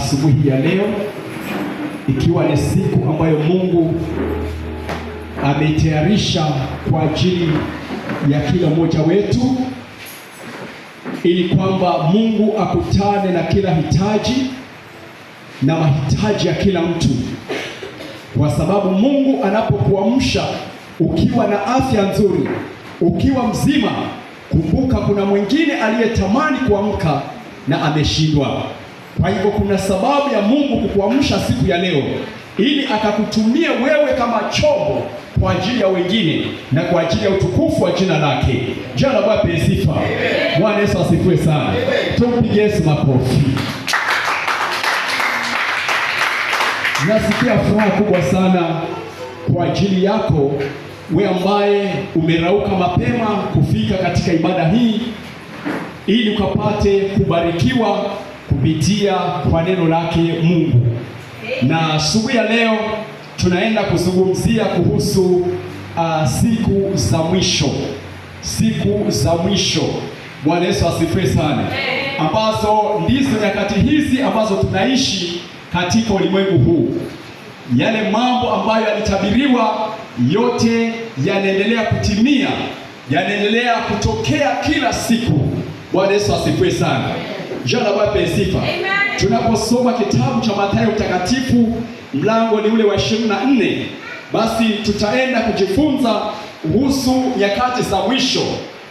asubuhi ya leo, ikiwa ni siku ambayo Mungu ameitayarisha kwa ajili ya kila mmoja wetu, ili kwamba Mungu akutane na kila hitaji na mahitaji ya kila mtu, kwa sababu Mungu anapokuamsha ukiwa na afya nzuri, ukiwa mzima, kumbuka kuna mwingine aliyetamani kuamka na ameshindwa. Kwa hivyo kuna sababu ya Mungu kukuamsha siku ya leo, ili akakutumie wewe kama chombo kwa ajili ya wengine na kwa ajili ya utukufu wa jina lake. Jina la Bwana lipewe sifa. Bwana Yesu asifiwe sana. Tumpige Yesu makofi. Nasikia furaha kubwa sana kwa ajili yako wewe ambaye umerauka mapema kufika katika ibada hii, ili ukapate kubarikiwa kupitia kwa neno lake Mungu. Na asubuhi ya leo tunaenda kuzungumzia kuhusu siku za mwisho. Siku za mwisho. Bwana Yesu asifiwe sana. Ambazo ndizo nyakati hizi ambazo tunaishi katika ulimwengu huu. Yale mambo ambayo yalitabiriwa yote yanaendelea kutimia, yanaendelea kutokea kila siku. Bwana Yesu asifiwe sana. Jina la Bwana lipewe sifa. Tunaposoma kitabu cha Mathayo mtakatifu mlango ni ule wa 24, basi tutaenda kujifunza kuhusu nyakati za mwisho,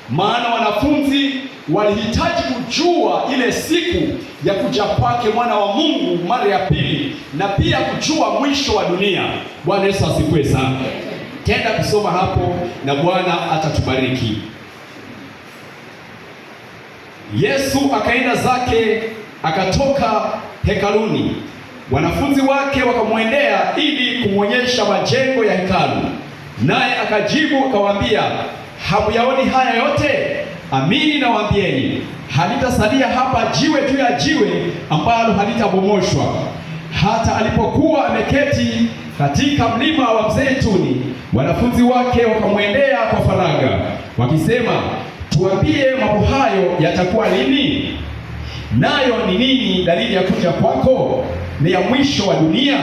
maana wanafunzi walihitaji kujua ile siku ya kuja kwake mwana wa Mungu mara ya pili, na pia kujua mwisho wa dunia. Bwana Yesu asifiwe sana. Tenda kusoma hapo na Bwana atatubariki. Yesu akaenda zake akatoka hekaluni. Wanafunzi wake wakamwendea ili kumwonyesha majengo ya hekalu. Naye akajibu akawaambia, hamuyaoni haya yote? Amini nawaambieni, halitasalia hapa jiwe juu ya jiwe ambalo halitabomoshwa. Hata alipokuwa ameketi katika mlima wa Mzeituni, wanafunzi wake wakamwendea kwa faragha wakisema, tuambie mambo hayo yatakuwa lini? Nayo ni nini dalili ya kuja kwako? Ni ya mwisho wa dunia?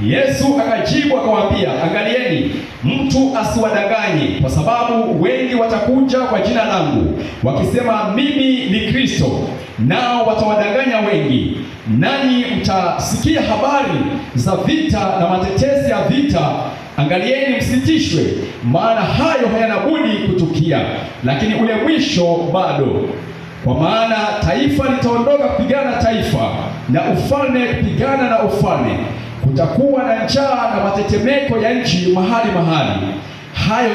Yesu akajibu akawaambia, angalieni mtu asiwadanganye, kwa sababu wengi watakuja kwa jina langu wakisema mimi ni Kristo, nao watawadanganya wengi. Nanyi mtasikia habari za vita na matetesi ya vita. Angalieni msitishwe, maana hayo hayana budi kutukia, lakini ule mwisho bado. Kwa maana taifa litaondoka kupigana na taifa, na ufalme kupigana na ufalme. Kutakuwa na njaa na matetemeko ya nchi mahali mahali. Hayo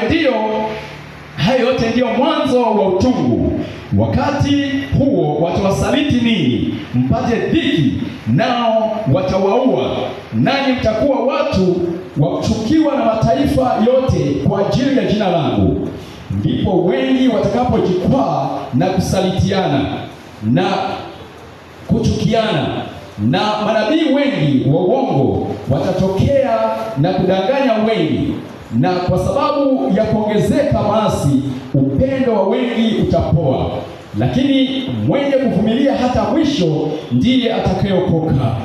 yote ndiyo mwanzo wa utungu. Wakati huo watawasaliti ninyi, mpate dhiki, nao watawaua. Nanyi mtakuwa watu wa kuchukiwa na mataifa yote kwa ajili ya jina langu. Ndipo wengi watakapojikwaa na kusalitiana na kuchukiana, na manabii wengi wa uongo watatokea na kudanganya wengi. Na kwa sababu ya kuongezeka maasi, upendo wa wengi utapoa. Lakini mwenye kuvumilia hata mwisho ndiye atakayeokoka.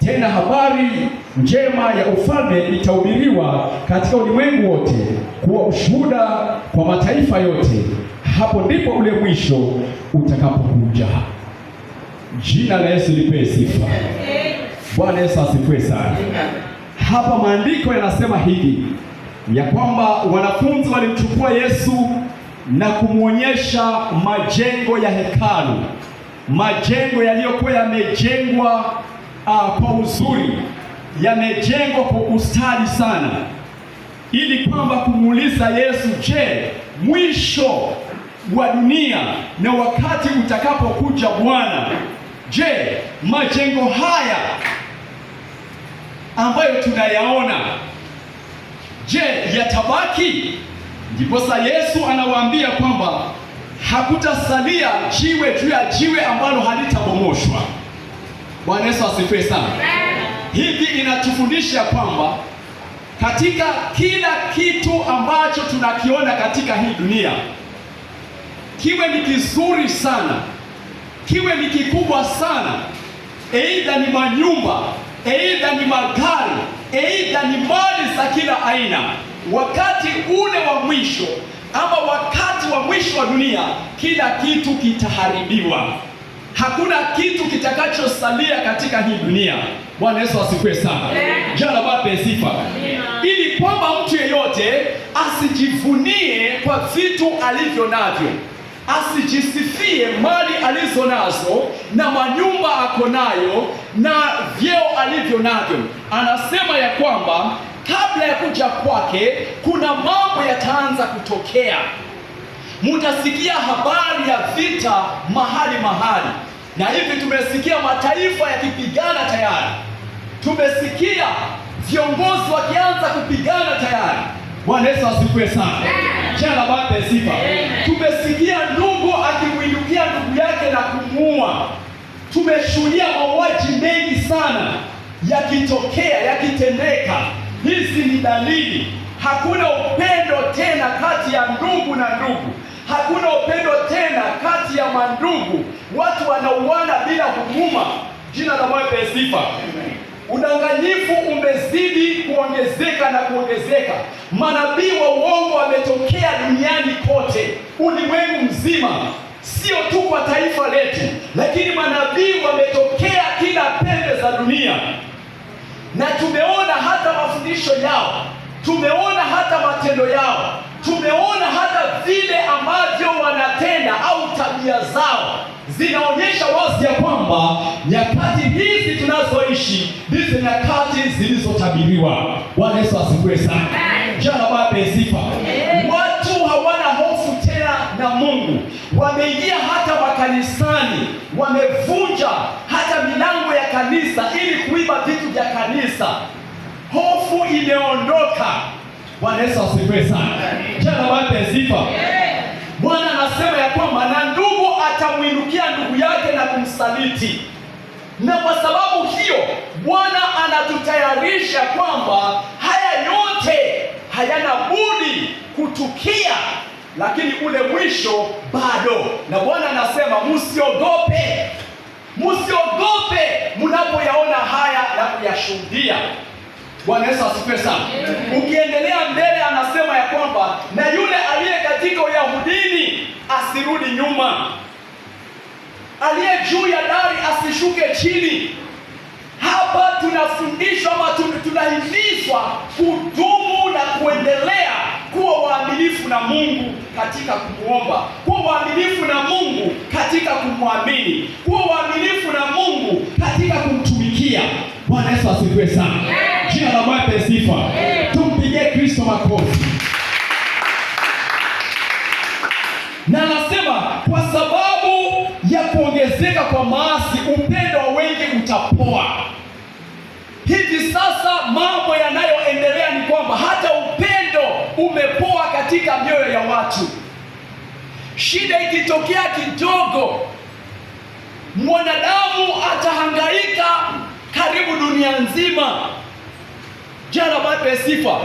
Tena habari njema ya ufalme itahubiriwa katika ulimwengu wote kuwa ushuhuda kwa mataifa yote. Hapo ndipo ule mwisho utakapokuja. Jina la Yesu lipewe sifa. Bwana Yesu asifiwe sana. Hapa maandiko yanasema hivi ya kwamba wanafunzi walimchukua Yesu na kumwonyesha majengo ya hekalu, majengo yaliyokuwa yamejengwa kwa uzuri, yamejengwa kwa ustadi sana, ili kwamba kumuuliza Yesu, je, mwisho wa dunia na wakati utakapokuja Bwana, je, majengo haya ambayo tunayaona, je, yatabaki? Ndiposa Yesu anawaambia kwamba hakutasalia jiwe juu ya jiwe ambalo halitabomoshwa. Bwana Yesu asifiwe sana. Hivi inatufundisha kwamba katika kila kitu ambacho tunakiona katika hii dunia, kiwe ni kizuri sana, kiwe ni kikubwa sana, aidha ni manyumba, aidha ni magari, aidha ni mali za kila aina. Wakati ule wa mwisho ama wakati wa mwisho wa dunia, kila kitu kitaharibiwa. Hakuna kitu kitakachosalia katika hii dunia. Bwana Yesu asifiwe sana. Jana bape sifa. Ili kwamba mtu yeyote asijivunie kwa vitu alivyo navyo, asijisifie mali alizo nazo na manyumba ako nayo na vyeo alivyo navyo. Anasema ya kwamba kabla ya kuja kwake kuna mambo yataanza kutokea. Mutasikia habari ya vita mahali, na hivi tumesikia mataifa yakipigana tayari, tumesikia viongozi wakianza kupigana tayari. Bwana Yesu asifiwe sana. Jana baada ya sifa, tumesikia ndugu akimwindukia ndugu yake na kumuua. Tumeshuhudia mauaji mengi sana yakitokea, yakitendeka. Hizi ni dalili hakuna upendo tena kati ya ndugu na ndugu. Hakuna upendo tena kati ya mandugu. Watu wanauana bila huruma. Jina la Bwana sifa. Udanganyifu umezidi kuongezeka na kuongezeka. Manabii wa uongo wametokea duniani kote, ulimwengu mzima, sio tu kwa taifa letu, lakini manabii wametokea kila pembe za dunia. Na tumeona hata mafundisho yao, tumeona hata matendo yao, tumeona hata vile ambavyo wanatenda au tabia zao zinaonyesha wazi ya kwamba nyakati hizi tunazoishi ndizo nyakati zilizotabiriwa. Bwana Yesu asifiwe sana. Jana baada ya sifa, watu hawana hofu tena na Mungu. Wameingia hata makanisani, wamevunja hata milango ya kanisa ili kuiba vitu vya kanisa. Hofu imeondoka. Bwana Yesu asifiwe sana. Jana baada ya sifa, Bwana anasema ya kwamba na ndugu atamwinukia ndugu yake na kumsaliti. Na kwa sababu hiyo Bwana anatutayarisha kwamba haya yote hayana budi kutukia, lakini ule mwisho bado. Na Bwana anasema msiogope, msiogope mnapoyaona haya na kuyashuhudia. Bwana Yesu asifiwe sana. Ukiendelea mbele anasema ya kwamba na yule aliye katika Uyahudini asirudi nyuma, aliye juu ya dari asishuke chini. Hapa tunafundishwa ama tunahimizwa kudumu na kuendelea kuwa waaminifu na Mungu katika kumuomba, kuwa waaminifu na Mungu katika kumwamini, kuwa waaminifu na Mungu katika kumtumikia. Bwana Yesu asifiwe sana. Jina la Bwana sifa. Tumpigie Kristo makofi. Na anasema kwa sababu ya kuongezeka kwa maasi, upendo wa wengi utapoa. Hivi sasa mambo yanayoendelea ni kwamba hata upendo umepoa katika mioyo ya watu. Shida ikitokea kidogo, mwanadamu atahangaika karibu dunia nzima. Jana baada ya sifa,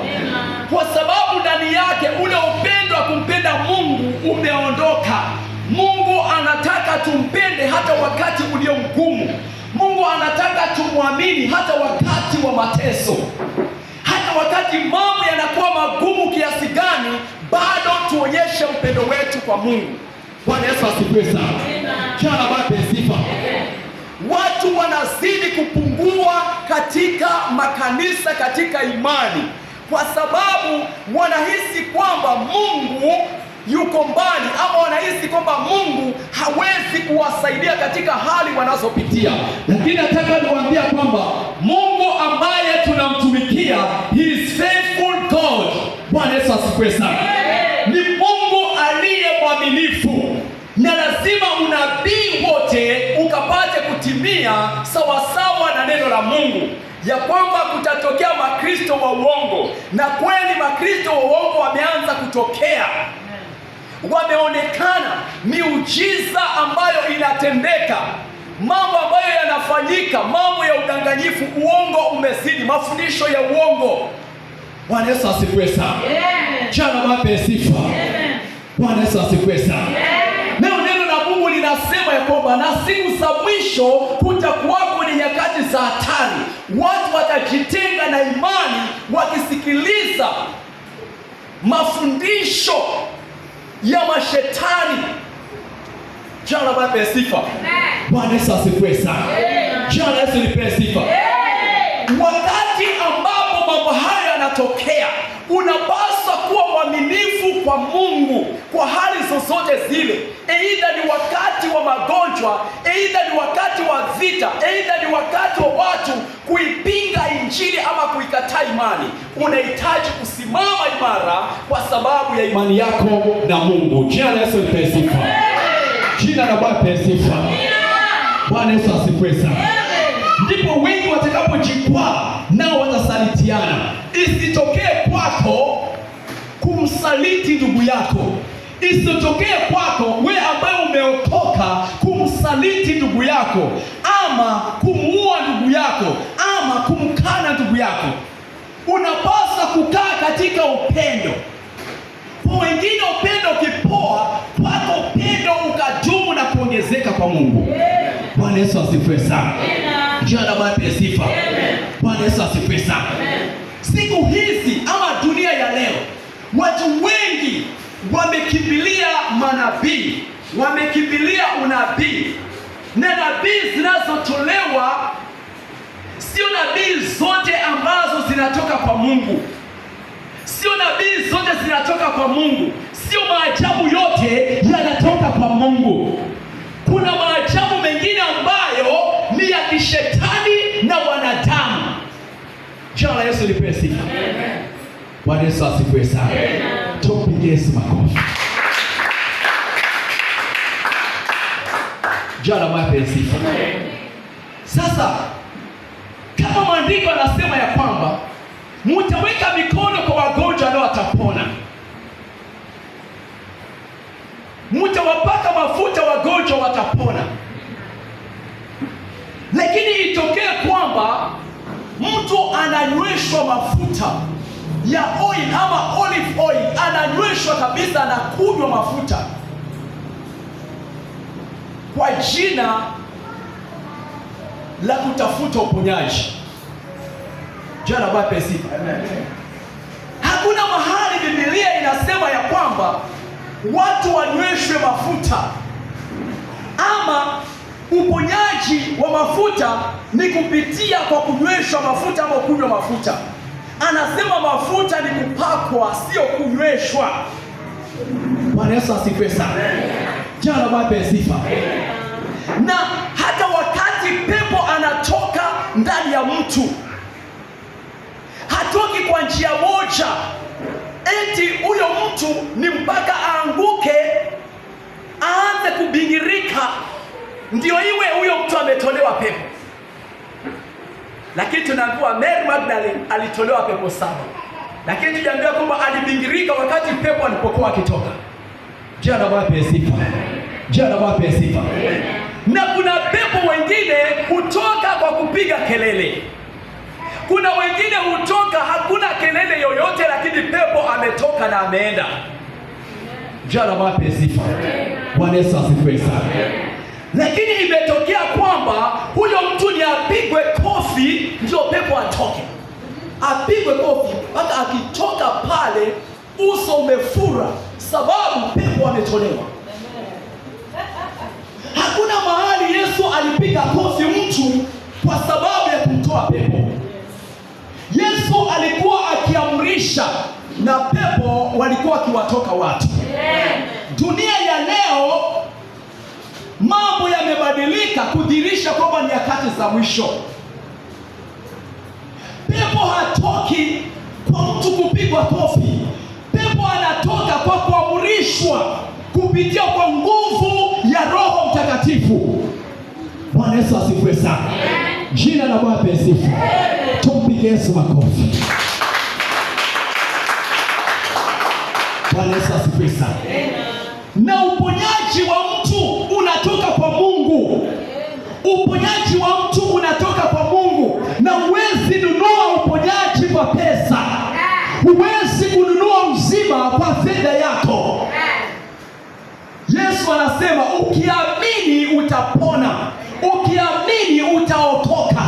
kwa sababu ndani yake ule upendo wa kumpenda Mungu umeondoka. Mungu anataka tumpende hata wakati ulio mgumu. Mungu anataka tumwamini hata wakati wa mateso. Hata wakati mambo yanakuwa magumu kiasi gani, bado tuonyeshe upendo wetu kwa Mungu. Bwana Yesu asifiwe sana. Jana baada ya sifa, watu wanazidi kupungua katika makanisa, katika imani, kwa sababu wanahisi kwamba Mungu yuko mbali, ama wanahisi kwamba Mungu hawezi kuwasaidia katika hali wanazopitia. Lakini nataka niwaambia kwamba Mungu ambaye tunamtumikia, he is faithful God. Bwana Yesu asifiwe sana. Ni Mungu aliye mwaminifu, na lazima unabii wote ukapate kutimia sawasawa na neno la Mungu, ya kwamba kutatokea makristo wa uongo. Na kweli makristo wa uongo wameanza kutokea. Wameonekana miujiza ambayo inatendeka, mambo ambayo yanafanyika, mambo ya udanganyifu. Uongo umezidi, mafundisho ya uongo. Bwana Yesu asifiwe sana. Jana wape sifa. Bwana Yesu asifiwe sana. Neno la Mungu linasema ya kwamba na siku za mwisho kutakuwako ni mafundisho ya mashetani. Jana Baba sifa. Bwana Yesu asifiwe sana. Jana Yesu nipe sifa. Wakati ambapo mambo haya yanatokea, unapaswa kuwa mwaminifu kwa Mungu kwa hali zozote zile. Aidha ni wakati wa magonjwa, aidha ni wakati wa vita, aidha ni wakati wa watu kuipinga injili ama kuikataa imani. Unahitaji kusimama imara kwa sababu ya imani yako na Mungu. Jina Yesu lipe sifa. Jina la Bwana lipe sifa. Bwana Yesu asifiwe sana. Ndipo wengi watakapojikwaa nao watasalitiana. Isitokee kwako kumsaliti ndugu yako. Isitokee kwako wewe ambaye umeokoka kumsaliti ndugu yako, ama kumuua ndugu yako, ama kumkana ndugu yako. Unapaswa kukaa katika upendo. Kwa wengine upendo ukipoa, kwako upendo ukadumu na kuongezeka kwa Mungu. Bwana Yesu asifiwe sana. Jina la Bwana lipe sifa. Bwana Yesu asifiwe sana. Siku hizi ama dunia ya leo, watu wengi wamekimbilia manabii, wamekimbilia unabii, na nabii zinazotolewa sio nabii zote ambazo zinatoka kwa Mungu. Sio nabii zote zinatoka kwa Mungu. Sio maajabu yote yanatoka kwa Mungu. Kuna maajabu mengine ambayo ni ya kishetani na wanadamu. Jina la Yesu lipe sifa. Bwana Yesu asifiwe sana. Tupige Yesu makofi. Jina la Bwana lipe sifa. Sasa kama maandiko yanasema ya kwamba mtaweka mikono kwa wagonjwa nao watapona, mtawapaka mafuta wagonjwa watapona. Lakini itokee kwamba mtu ananyweshwa mafuta ya oil ama olive oil, ananyweshwa kabisa, anakunywa mafuta kwa jina la kutafuta uponyaji. Jana Bwana sifa. Hakuna mahali Biblia inasema ya kwamba watu wanyweshwe mafuta ama uponyaji wa mafuta ni kupitia kwa kunyweshwa mafuta ama kunywa mafuta. Anasema mafuta ni kupakwa, sio kunyweshwa. Bwana Yesu asifiwe sana. Jana Bwana sifa. Na hata wakati pepo anatoka ndani ya mtu, hatoki kwa njia moja eti huyo mtu ni mpaka aanguke aanze kubingirika ndio iwe huyo mtu ametolewa pepo. Lakini tunaambiwa Mary Magdalene alitolewa pepo 7, lakini tunaambiwa kwamba alibingirika wakati pepo alipokuwa akitoka. Jina la Bwana sifa. Jina la Bwana sifa. Na kuna pepo wengine hutoka kwa kupiga kelele. Kuna wengine hutoka hakuna kelele yoyote, lakini pepo ametoka na ameenda. Jina la Bwana sifa. Bwana Yesu asifiwe sana. Lakini imetokea kwamba huyo mtu ni apigwe kofi ndio pepo atoke. Apigwe kofi mpaka akitoka pale uso umefura, sababu pepo ametolewa. Hakuna mahali Yesu alipiga kofi mtu kwa sababu ya kumtoa pepo. Yesu alikuwa akiamrisha na pepo walikuwa wakiwatoka watu. Dunia ya leo mambo yamebadilika kudhihirisha kwamba ni nyakati za mwisho. Pepo hatoki kwa mtu kupigwa kofi. Pepo anatoka kwa kuamrishwa kupitia kwa nguvu ya Roho Mtakatifu. Bwana Yesu asifiwe sana. Jina la Bwana sifa. Tumpige Yesu makofi. Bwana Yesu asifiwe sana. Na uponyaji wa mtu unatoka kwa Mungu. Uponyaji wa mtu unatoka kwa Mungu, na huwezi nunua uponyaji kwa pesa. Huwezi kununua uzima kwa fedha yako. Yesu anasema ukiamini utapona, ukiamini utaokoka.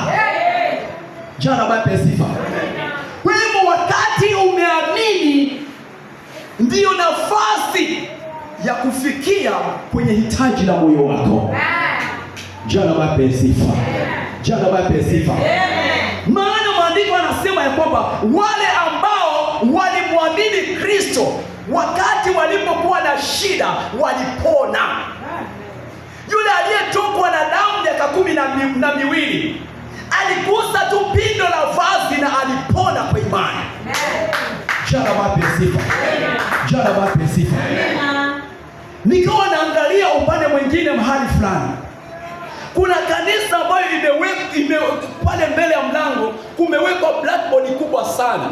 Jana Bwana sifa. Kwa hivyo wakati umeamini ndiyo nafasi ya kufikia kwenye hitaji la moyo wako. Jana wape sifa. Jana wape sifa. Maana maandiko yanasema ya kwamba wale ambao walimwamini Kristo wakati walipokuwa na shida walipona. Yule aliyetokwa na damu miaka 12 aligusa tu pindo la vazi na alipona kwa imani. Jana wape sifa. Jana wape sifa. Nikawa naangalia upande mwingine mahali fulani. Kuna kanisa ambayo pale mbele ya mlango kumewekwa blackboard kubwa sana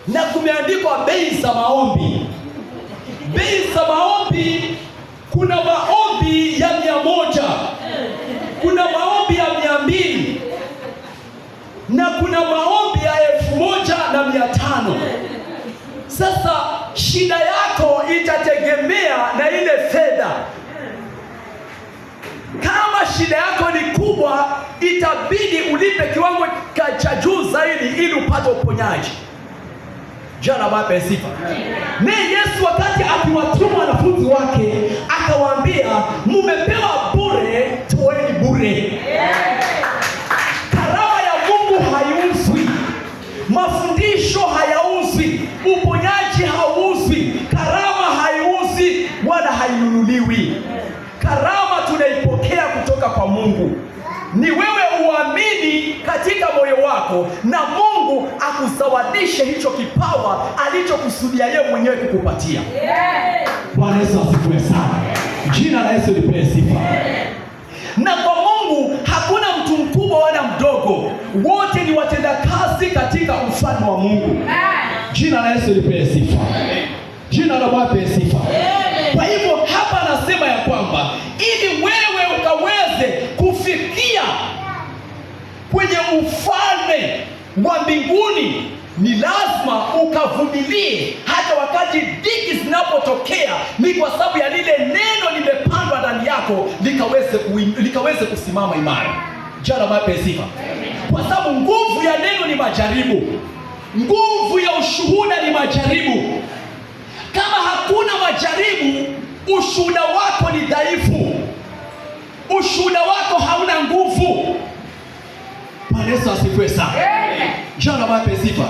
na kumeandikwa bei za maombi. Bei za maombi, kuna maombi ya 100, kuna maombi ya 200 na kuna maombi ya 1500. Sasa shida yako itategemea na ile fedha. Kama shida yako ni kubwa, itabidi ulipe kiwango cha juu zaidi ili upate uponyaji. Jana wape sifa. Na Yesu wakati akiwatuma wanafunzi wake akawaambia, mumepewa bure, toeni bure. Karama ya Mungu haiuzwi. Mafundisho hayauzwi. Uponyaji hauuzwi. Karama haiuzwi wala hainunuliwi. Karama tunaipokea kutoka kwa Mungu. Ni wewe uamini katika moyo wako na Mungu akuzawadishe hicho kipawa alichokusudia yeye mwenyewe kukupatia. Bwana Yesu asifiwe sana. Jina la Yesu lipewe sifa. Na kwa Mungu hakuna mtu mkubwa wala mdogo. Wote ni watendakazi katika ufalme wa Mungu. Jina la Yesu lipewe sifa. Jina la Bwana lipewe sifa. Kwa hivyo hapa anasema ya kwamba ili wewe ukaweze kufikia kwenye ufalme wa mbinguni ni lazima ukavumilie hata wakati dhiki zinapotokea. Ni kwa sababu ya lile neno limepandwa ndani yako likaweze kusimama imara. Jana wape sifa. Kwa sababu nguvu ya neno ni majaribu. Nguvu ya ushuhuda ni majaribu. Kama hakuna majaribu, ushuhuda wako ni dhaifu. Ushuhuda wako hauna nguvu. Bwana Yesu asifiwe sana. Jana wape sifa.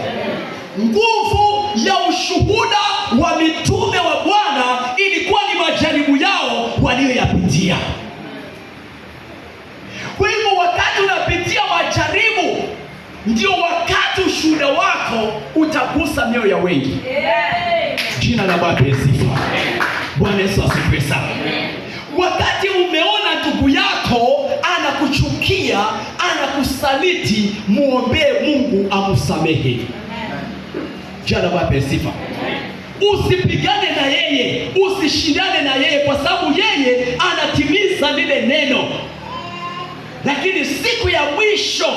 Nguvu ya ushuhuda wa mitume wa Bwana ilikuwa ni majaribu yao walioyapitia. Kwa hivyo wakati unapitia majaribu, ndio wakati ushuhuda wako utagusa mioyo ya wengi. Jina la Bwana sifa. Bwana Yesu asifiwe sana. Wakati umeona ndugu yako anakuchukia, anakusaliti, muombee Mungu amsamehe. Jina la Bwana sifa. Usipigane na yeye, usishindane na yeye kwa sababu yeye anatimiza lile neno. Lakini siku ya mwisho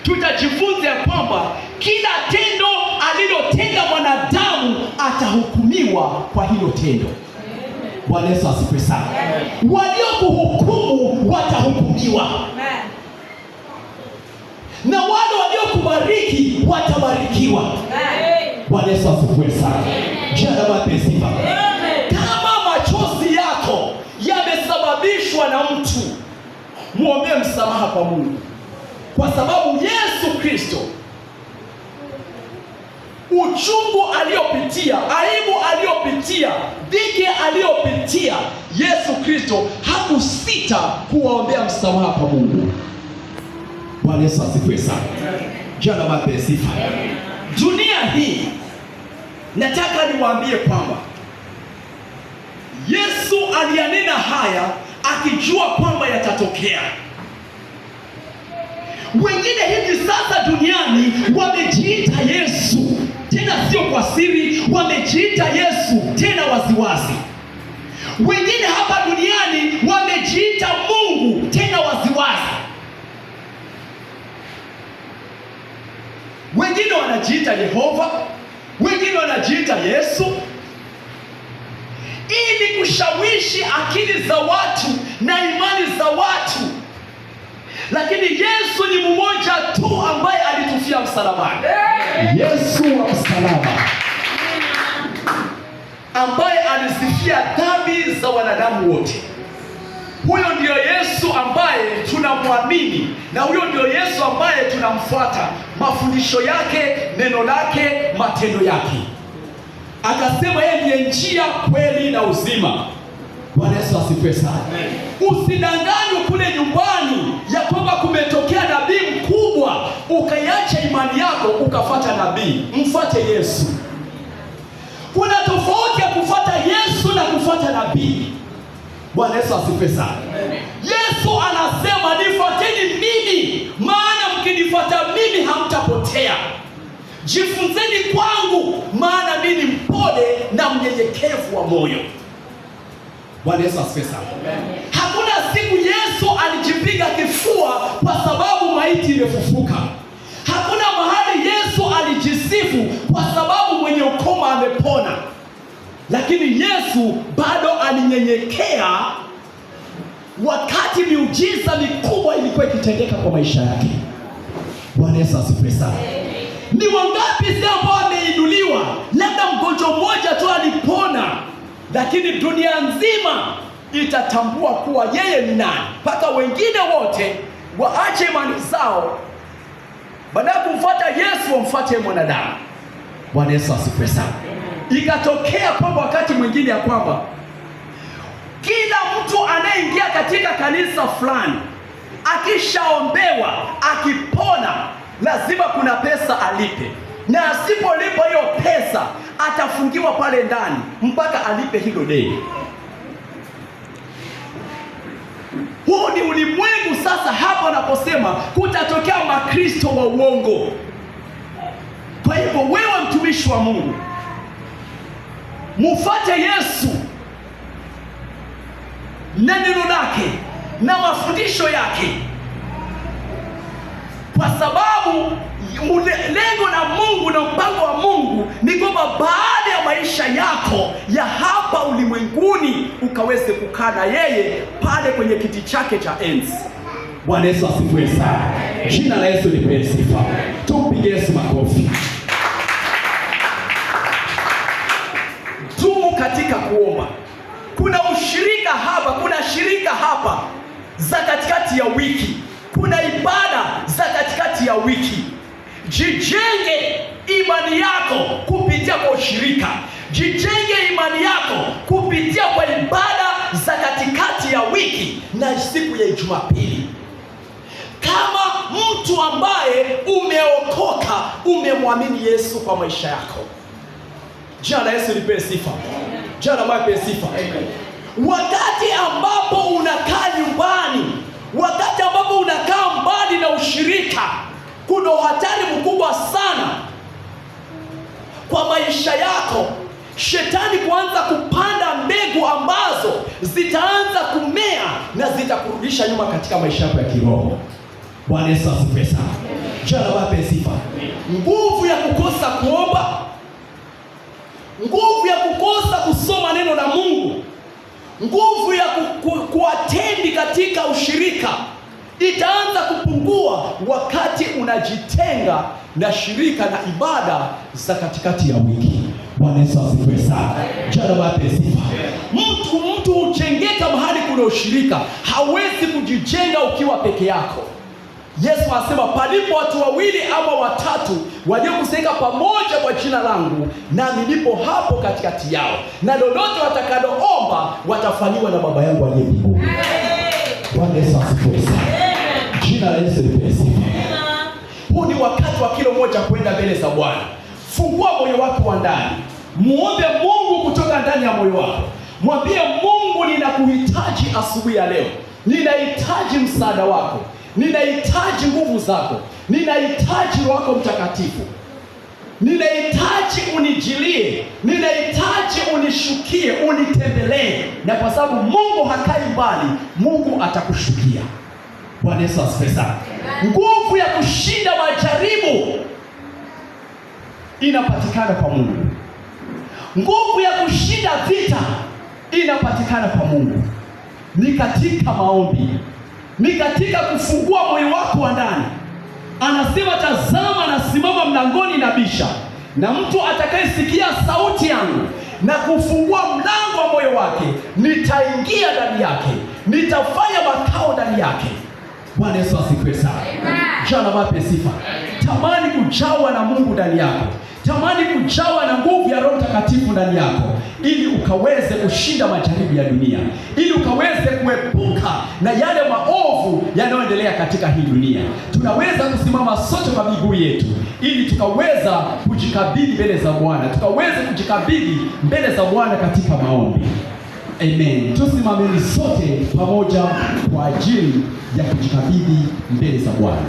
tutajifunza ya kwamba kila tendo alilotenda mwanadamu atahukumiwa kwa hilo tendo. Bwana Yesu asifiwe sana. Waliokuhukumu watahukumiwa. Na wale waliokubariki watabarikiwa. Bwana Yesu asifiwe sana. Jana wape sifa. Kama machozi yako yamesababishwa na mtu, muombe msamaha kwa Mungu. Kwa sababu Yesu Kristo, uchungu aliopitia, aibu aliopitia, dhiki aliopitia, Yesu Kristo hakusita kuwaombea msamaha kwa Mungu. Bwana Yesu asifiwe sana. Jana wape sifa. Dunia hii, nataka niwaambie kwamba Yesu aliyanena haya akijua kwamba yatatokea. Wengine hivi sasa duniani wamejiita Yesu, tena sio kwa siri, wamejiita Yesu tena waziwazi. Wengine hapa duniani wamejiita Mungu tena waziwazi. Wengine wanajiita Yehova, wengine wanajiita Yesu, ili kushawishi akili za watu na imani za watu. Lakini Yesu ni mmoja tu ambaye alitufia msalabani. Yesu wa msalaba. anazifia dhambi za wanadamu wote. Huyo ndio Yesu ambaye tunamwamini, na huyo ndio Yesu ambaye tunamfuata, mafundisho yake, neno lake, matendo yake. Akasema yeye ndiye njia, kweli na uzima. Bwana Yesu asifiwe sana. Usidanganywe kule nyumbani ya kwamba kumetokea nabii mkubwa ukaiacha imani yako ukafuata nabii. Mfuate Yesu. Kuna tofauti ya kufuata Yesu na kufuata nabii. Bwana Yesu asifiwe sana. Yesu anasema nifuateni mimi, maana mkinifuata mimi hamtapotea. Jifunzeni kwangu, maana mimi ni mpole na mnyenyekevu wa moyo. Bwana Yesu asifiwe sana. Hakuna siku Yesu alijipiga kifua kwa sababu maiti imefufuka. Hakuna mahali Yesu alijisifu kwa sababu mwenye ukoma amepona. Lakini Yesu bado alinyenyekea wakati miujiza mikubwa ilikuwa ikitendeka kwa maisha yake. Bwana Yesu asifiwe sana. Ni wangapi sasa ambao wameinuliwa? Labda mgonjwa mmoja tu alipona, lakini dunia nzima itatambua kuwa yeye ni nani, mpaka wengine wote waache imani zao, badala kumfuata Yesu wamfuate mwanadamu. Bwana Yesu asifiwe sana. Ikatokea kwamba wakati mwingine ya kwamba kila mtu anayeingia katika kanisa fulani akishaombewa, akipona, lazima kuna pesa alipe, na asipolipa hiyo pesa atafungiwa pale ndani mpaka alipe hilo deni. Huu ni ulimwengu sasa. Hapa naposema kutatokea makristo wa uongo. Kwa hivyo wewe mtumishi wa Mungu, mfuate Yesu na neno lake na mafundisho yake, kwa sababu lengo la Mungu na mpango wa Mungu ni kwamba baada ya maisha yako ya hapa ulimwenguni ukaweze kukaa na yeye pale kwenye kiti chake cha enzi. Bwana Yesu asifiwe sana. Jina la Yesu lipewe sifa. Tumpige Yesu makofi. Dumu katika kuomba. Kuna ushirika hapa, kuna shirika hapa za katikati ya wiki, kuna ibada za katikati ya wiki. Jijenge imani yako kupitia kwa ushirika. Jijenge imani yako kupitia kwa ibada za katikati ya wiki na siku ya Jumapili. Kama mtu ambaye umeokoka, umemwamini Yesu kwa maisha yako. Jina la Yesu lipewe sifa. Jina la Bwana lipewe sifa. Wakati ambapo unakaa nyumbani, wakati ambapo unakaa mbali na ushirika, kuna hatari mkubwa sana kwa maisha yako. Shetani kuanza kupanda mbegu ambazo zitaanza kumea na zitakurudisha nyuma katika maisha yako ya kiroho. Bwana Yesu asifiwe sana. Jina la Bwana lipewe sifa. Nguvu ya kukosa kuomba, nguvu ya kukosa kusoma neno la Mungu, nguvu ya kuatendi katika ushirika itaanza kupungua wakati unajitenga na shirika na ibada za katikati ya wiki. Bwana Yesu asifiwe sana. Jina la Bwana lipewe sifa. Mtu uchengeka mahali kuna ushirika, hawezi kujijenga ukiwa peke yako. Yesu anasema palipo watu wawili ama watatu waliokusanyika pamoja kwa jina langu, nami nipo hapo katikati yao, na lolote watakaloomba watafanyiwa na Baba yangu aliye mbinguni. Bwana Yesu asifiwe sana. Jina la Yesu lipewe sifa. Huu ni wakati wa kila mmoja kwenda mbele za Bwana. Fungua moyo wako wa ndani, muombe Mungu kutoka ndani ya moyo wako. Mwambie Mungu, ninakuhitaji asubuhi ya leo. Ninahitaji msaada wako. Ninahitaji nguvu zako. Ninahitaji Roho wako Mtakatifu. Ninahitaji unijilie. Ninahitaji unishukie, unitembelee. Na kwa sababu Mungu hakai mbali, Mungu atakushukia. Bwana Yesu asifiwe sana. Nguvu ya kushinda majaribu inapatikana kwa Mungu. Nguvu ya kushinda vita inapatikana kwa Mungu. Ni katika maombi, ni katika kufungua moyo wako wa ndani. Anasema, tazama nasimama mlangoni nabisha, na mtu atakayesikia sauti yangu na kufungua mlango wa moyo wake, nitaingia ndani yake, nitafanya makao ndani yake. Bwana Yesu asifiwe sana. Jana wape sifa. Tamani kujawa na Mungu ndani yako. Tamani kujawa na nguvu ya Roho Mtakatifu ndani yako, ili ukaweze kushinda majaribu ya dunia, ili ukaweze kuepuka na yale maovu yanayoendelea katika hii dunia. Tunaweza kusimama sote kwa miguu yetu, ili tukaweza kujikabidhi mbele za Bwana, tukaweze kujikabidhi mbele za Bwana katika maombi. Amen. Tusimameni sote pamoja kwa ajili ya kujikabidhi mbele za Bwana.